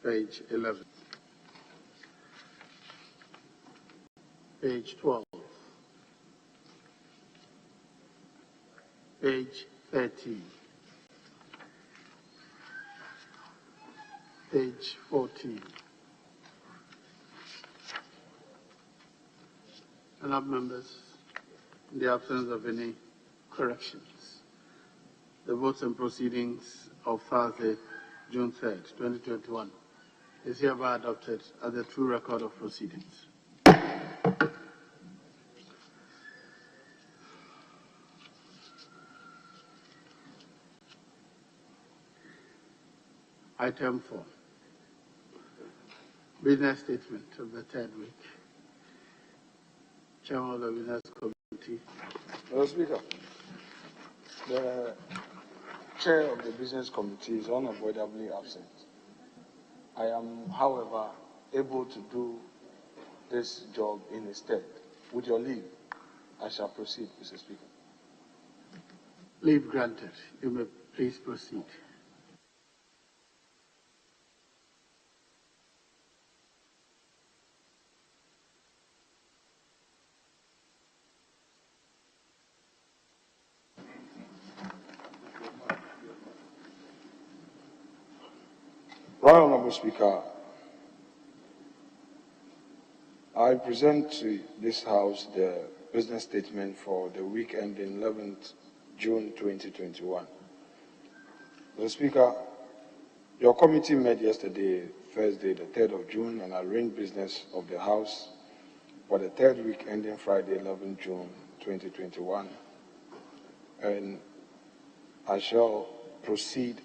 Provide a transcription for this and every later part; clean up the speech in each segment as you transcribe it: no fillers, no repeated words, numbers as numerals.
page 11, page 12, page 13, page 14. Enough members, in the absence of any corrections, the votes and proceedings of Thursday, June 3rd, 2021 is hereby adopted as a true record of proceedings. Item 4, business statement of the third week. Chairman of the Business Committee. Mr. Speaker, the Chair of the Business Committee is unavoidably absent. I am, however, able to do this job in his stead. With your leave, I shall proceed, Mr. Speaker. Leave granted. You may please proceed. Right Honorable Speaker, I present to this House the business statement for the week ending 11th June 2021. Mr. Speaker, your committee met yesterday, Thursday, the 3rd of June, and arranged business of the House for the third week ending Friday, 11th June 2021. And I shall proceed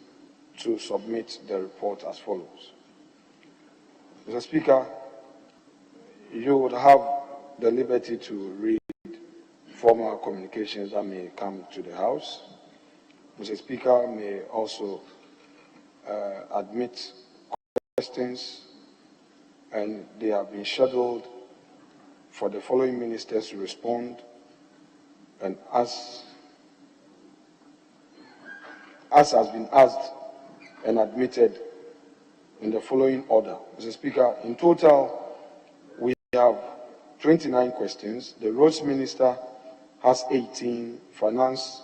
to submit the report as follows. Mr. Speaker, you would have the liberty to read formal communications that may come to the House. Mr. Speaker may also admit questions, and they have been scheduled for the following ministers to respond, and as has been asked and admitted in the following order. Mr. Speaker, in total, we have 29 questions. The Roads Minister has 18, Finance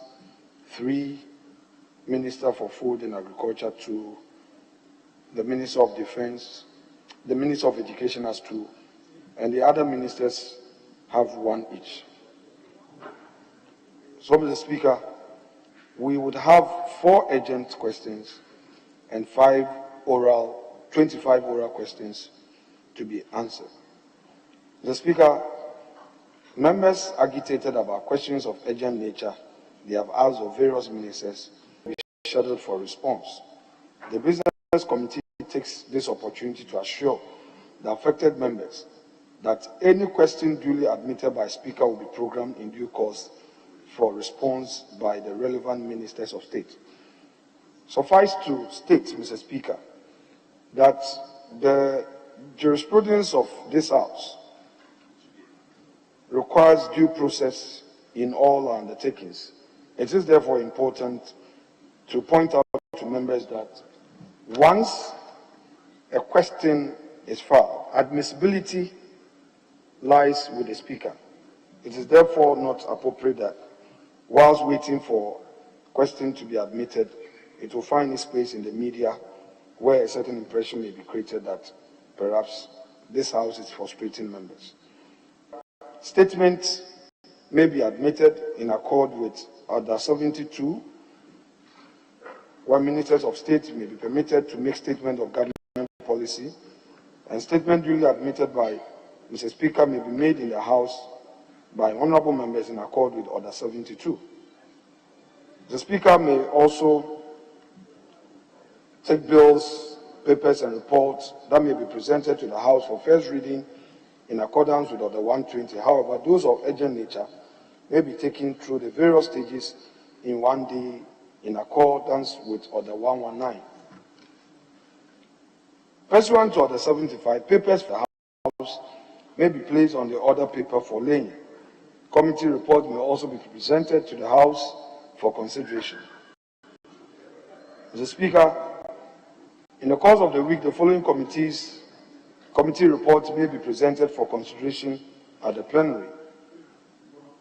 3, Minister for Food and Agriculture 2, the Minister of Defense, the Minister of Education has 2, and the other ministers have 1 each. So, Mr. Speaker, we would have 4 urgent questions and 25 oral questions to be answered. Mr. Speaker, members agitated about questions of urgent nature they have asked of various ministers to be scheduled for response. The Business Committee takes this opportunity to assure the affected members that any question duly admitted by Speaker will be programmed in due course for response by the relevant ministers of state. Suffice to state, Mr. Speaker, that the jurisprudence of this House requires due process in all undertakings. It is therefore important to point out to members that once a question is filed, admissibility lies with the Speaker. It is therefore not appropriate that whilst waiting for question to be admitted, it will find its place in the media where a certain impression may be created that perhaps this House is frustrating members. Statements may be admitted in accord with Order 72, where ministers of state may be permitted to make statement of government policy, and statement duly admitted by Mr. Speaker may be made in the House by honorable members in accord with Order 72. The Speaker may also take bills, papers, and reports that may be presented to the House for first reading in accordance with Order 120. However, those of urgent nature may be taken through the various stages in one day in accordance with Order 119. Pursuant to Order 75, papers for the House may be placed on the order paper for laying. Committee reports may also be presented to the House for consideration. Mr. Speaker, In the course of the week, the following committee reports may be presented for consideration at the plenary.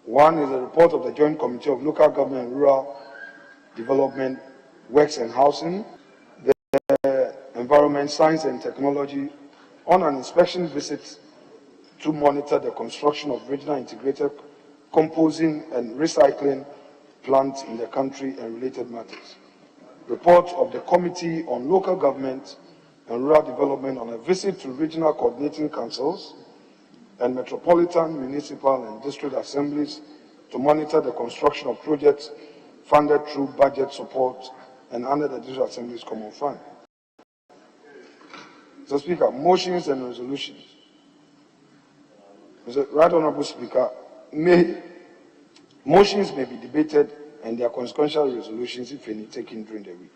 One is a report of the Joint Committee of Local Government and Rural Development, Works and Housing, the Environment, Science and Technology on an inspection visit to monitor the construction of regional integrated composing and recycling plants in the country and related matters. Report of the Committee on Local Government and Rural Development on a visit to regional coordinating councils and metropolitan, municipal and district assemblies to monitor the construction of projects funded through budget support and under the district assembly's common fund. Mr. Speaker, motions and resolutions. Mr. Right Honorable Speaker, motions may be debated and their consequential resolutions, if any, taken during the week.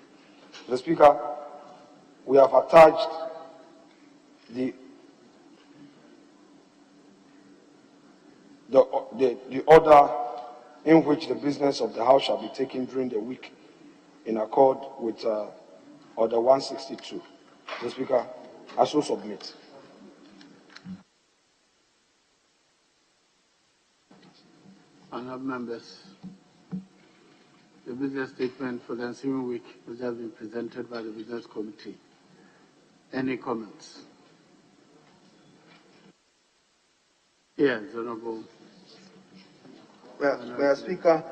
Mr. Speaker, we have attached the order in which the business of the House shall be taken during the week in accord with Order 162. Mr. Speaker, I so submit. Honourable members, the business statement for the ensuing week has just been presented by the Business Committee. Any comments? Yes, Honourable. Well, Mr. Speaker,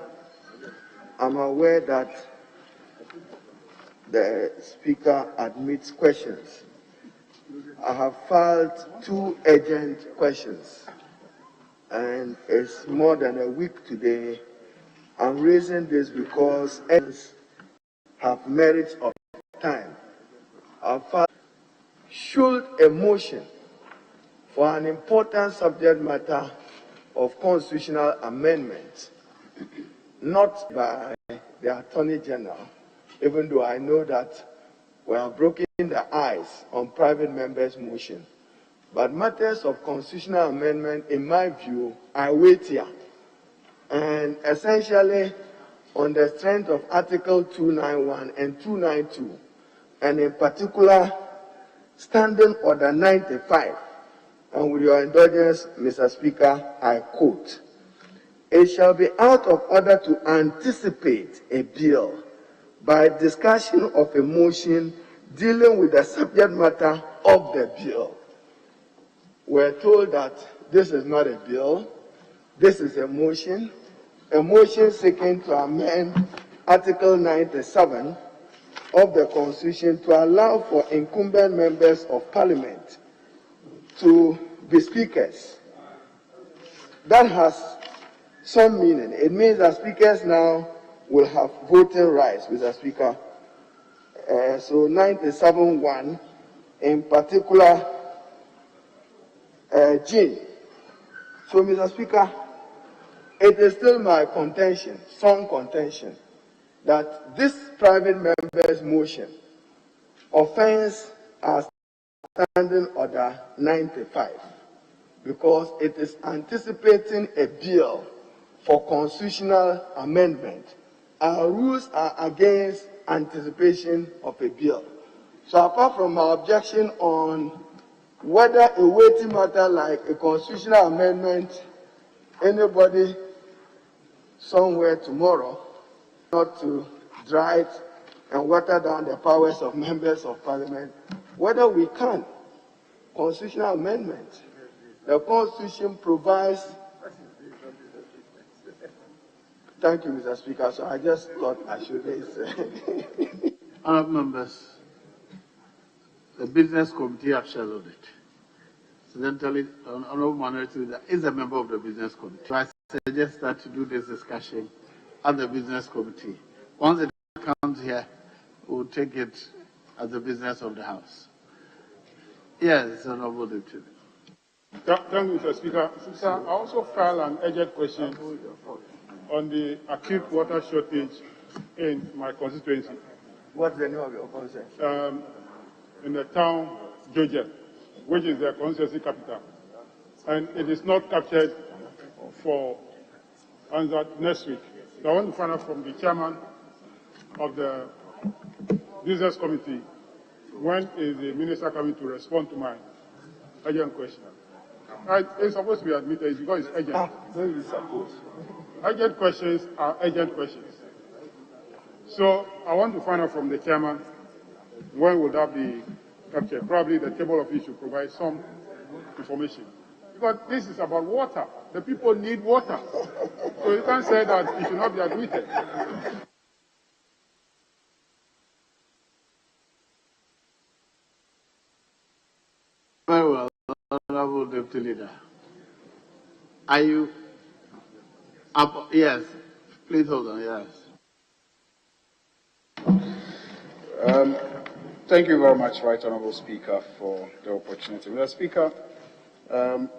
I'm aware that the Speaker admits questions. I have filed 2 urgent questions, and it's more than a week today. I'm raising this because urgents have merit of time. I filed, should a motion for an important subject matter of constitutional amendment, not by the Attorney General, even though I know that we have broken the ice on private members' motion, but matters of constitutional amendment, in my view, are weightier. And essentially, on the strength of Article 291 and 292, and in particular, Standing Order 95, and with your indulgence, Mr. Speaker, I quote, "It shall be out of order to anticipate a bill by discussion of a motion dealing with the subject matter of the bill." We're told that this is not a bill, this is a motion seeking to amend Article 97 of the Constitution to allow for incumbent members of Parliament to be speakers. That has some meaning. It means that speakers now will have voting rights, Mr. Speaker. So 97(1), in particular, G. So, Mr. Speaker, it is still my contention, strong contention, that this private member's motion offends our Standing Order 95 because it is anticipating a bill for constitutional amendment. Our rules are against anticipation of a bill. So apart from my objection on whether a weighty matter like a constitutional amendment, anybody somewhere tomorrow not to dry it and water down the powers of members of Parliament, whether we can. Constitutional amendment. The Constitution provides. Thank you, Mr. Speaker. So I just thought I should raise. Honourable members, the Business Committee have scheduled it. Incidentally, Honourable Minority Leader is a member of the Business Committee. So I suggest that to do this discussion at the Business Committee. Once it comes here, we'll take it as the business of the House. Yes, Honourable Deputy. Thank you, Mr. Speaker. Sir, I also filed an urgent question on the acute water shortage in my constituency. What's the name of your concern? In the town, Georgia, which is the constituency capital. And it is not captured for answer next week. So I want to find out from the chairman of the Business Committee when is the minister coming to respond to my urgent question? It's supposed to be admitted because it's urgent. Maybe suppose. Urgent questions are urgent questions. So I want to find out from the chairman, when will that be captured? Probably the table of issues provide some information. Because this is about water. The people need water. So you can't say that it should not be admitted. Very well, Honorable Deputy Leader. Are you up? Yes. Please hold on. Yes. Thank you very much, Right Honourable Speaker, for the opportunity. Mr. Speaker,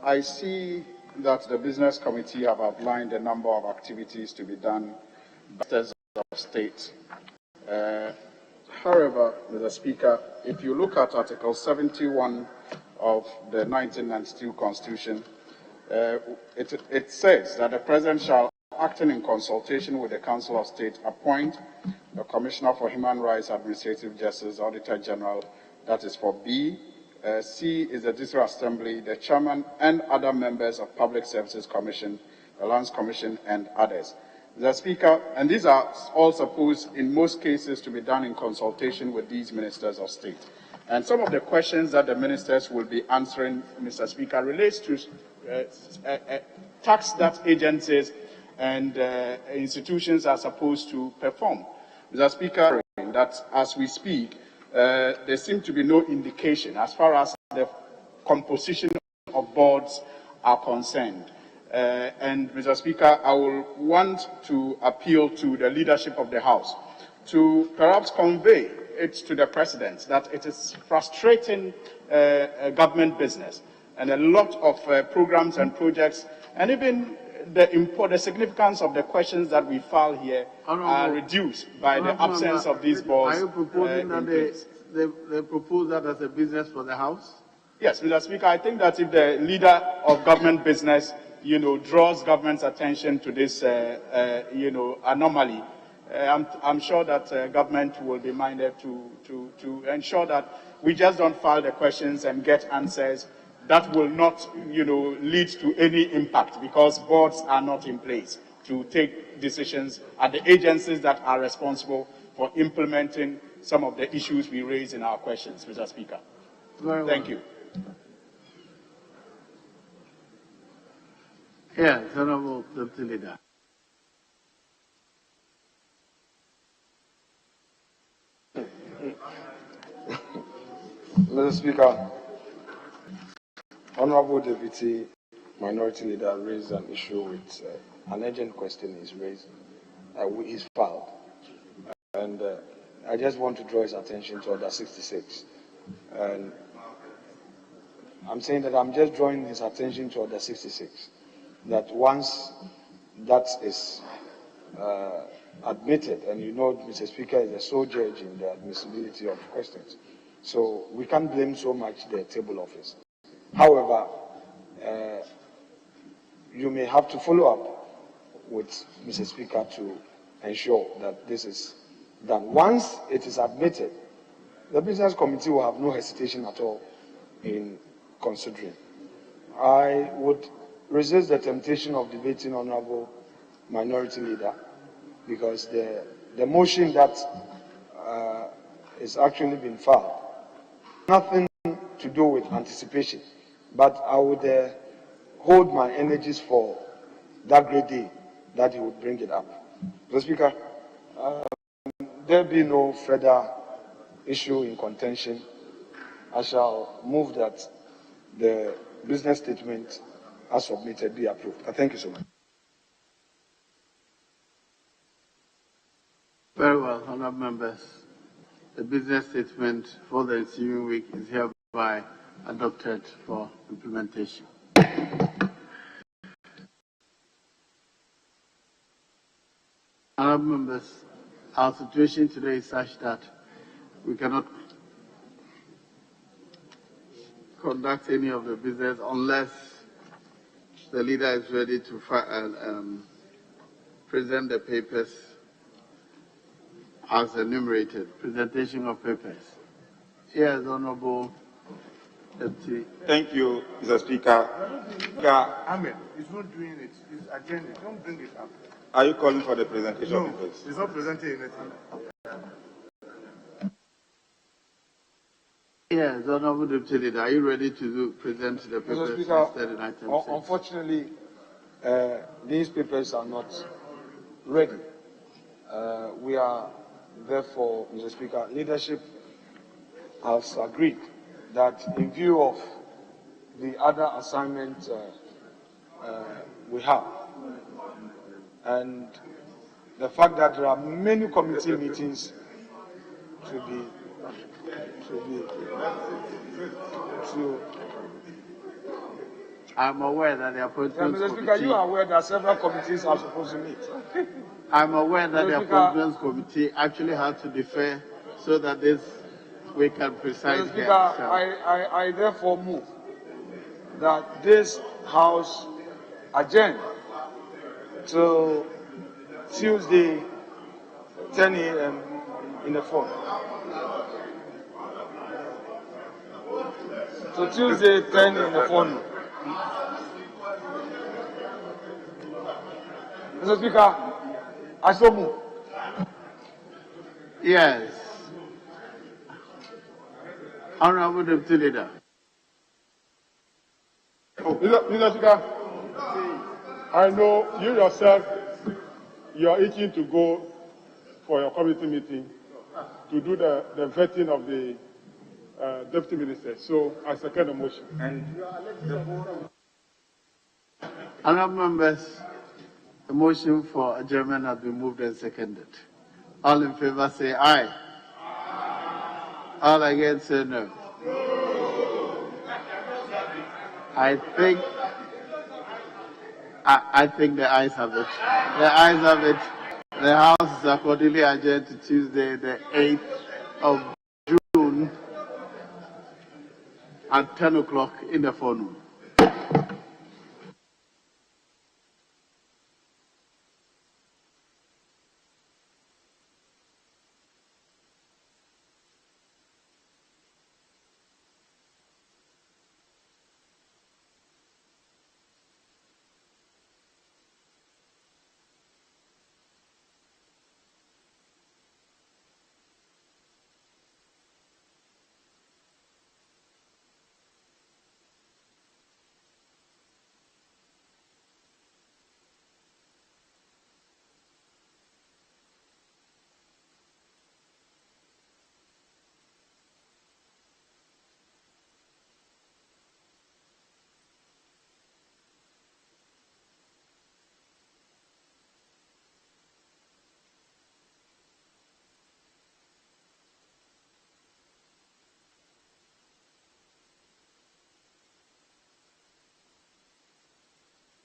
I see that the Business Committee have outlined a number of activities to be done by ministers of state. However, Mr. Speaker, if you look at Article 71 of the 1992 Constitution, it says that the President shall, acting in consultation with the Council of State, appoint the Commissioner for Human Rights, Administrative Justice, Auditor General, that is for B. C is the District Assembly, the Chairman, and other members of Public Services Commission, the Lands Commission, and others. Mr. Speaker, and these are all supposed, in most cases, to be done in consultation with these ministers of state. And some of the questions that the ministers will be answering, Mr. Speaker, relates to tasks that agencies and institutions are supposed to perform. Mr. Speaker, that as we speak, there seems to be no indication as far as the composition of boards are concerned. And Mr. Speaker, I will want to appeal to the leadership of the House to perhaps convey it to the President that it is frustrating government business, and a lot of programs and projects, and even the significance of the questions that we file here are reduced by the absence of these boards. Are you proposing that they propose that as a business for the House? Yes, Mr. Speaker, I think that if the leader of government business, draws government's attention to this, anomaly, I'm sure that government will be minded to ensure that we just don't file the questions and get answers that will not, lead to any impact, because boards are not in place to take decisions at the agencies that are responsible for implementing some of the issues we raise in our questions, Mr. Speaker. Very well. Thank you. Yes, Honorable Deputy Leader. Mr. Speaker, Honorable Deputy Minority Leader raised an issue with an urgent question he's raised, he's filed. And I just want to draw his attention to Order 66. And I'm saying that I'm just drawing his attention to Order 66, that once that is admitted, and Mr. Speaker is the sole judge in the admissibility of questions, so we can't blame so much the table office. However, you may have to follow up with Mr. Speaker to ensure that this is done. Once it is admitted, the Business Committee will have no hesitation at all in considering. I would resist the temptation of debating Honorable Minority Leader, because the motion that is actually being filed, nothing to do with anticipation, but I would hold my energies for that great day that he would bring it up. Mr. Speaker, there be no further issue in contention. I shall move that the business statement as submitted be approved. Thank you so much. Very well, honourable members. The business statement for the ensuing week is hereby adopted for implementation. Honourable members, our situation today is such that we cannot conduct any of the business unless the leader is ready to present the papers as enumerated. Presentation of papers. Yes, Honorable Deputy. Thank you, Mr. Speaker. Ahmed, he's not doing it. His agenda. Don't bring it up. Are you calling for the presentation No, of papers? he's not presenting anything. Yes, Honorable Deputy Leader, are you ready to present the papers listed in item 6? Unfortunately, these papers are not ready. We are, therefore, Mr. Speaker, leadership has agreed that in view of the other assignment we have, and the fact that there are many committee meetings to I'm aware that the appointments Mr. Speaker, committee. you are aware that several committees are supposed to meet. I'm aware that the Mr. Speaker, appointments committee actually had to defer so that this we can preside Mr. here. Speaker, I therefore move that this House adjourn to Tuesday, 10 a.m. in the phone. So Tuesday, 10 in the phone. Mr. Speaker, I so move. Yes. Honorable Deputy Leader. Mr. Speaker, I know you yourself, you are itching to go for your committee meeting to do the vetting of the deputy minister. So I second the motion. Honorable members, the motion for adjournment has been moved and seconded. All in favor say aye. All against say no. I think the ayes have it. The ayes have it. The House is accordingly adjourned to Tuesday, the 8th of June at 10 o'clock in the forenoon.